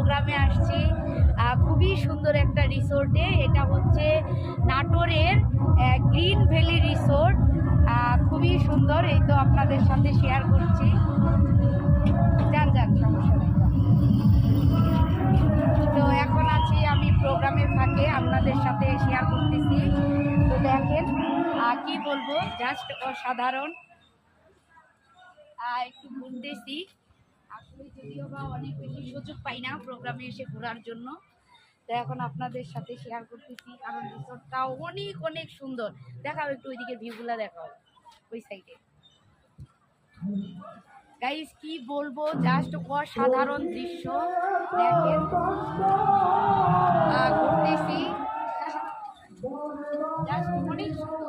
প্রোগ্রামে আসছি খুবই সুন্দর একটা রিসোর্টে। এটা হচ্ছে নাটোরের গ্রিন ভ্যালি রিসোর্ট, খুবই সুন্দর। এই তো আপনাদের সাথে শেয়ার করছি। যান যান, সমস্যা নেই। তো এখন আছি আমি প্রোগ্রামের ফাঁকে, আপনাদের সাথে শেয়ার করতেছি। তো দেখেন কি বলবো, জাস্ট অসাধারণ। একটু ঘুরতেছি, আসলে যদিও বা অনেক বেশি সুযোগ পাই না প্রোগ্রামে এসে ঘোরার জন্য। তো এখন আপনাদের সাথে শেয়ার করতেছি, কারণ রিসোর্টটা অনেক অনেক সুন্দর। দেখাও একটু ওইদিকে ভিউগুলা দেখাও, ওই সাইডে। গাইস কি বলবো, জাস্ট অসাধারণ দৃশ্য। দেখেন ঘুরতেছি, জাস্ট অনেক সুন্দর।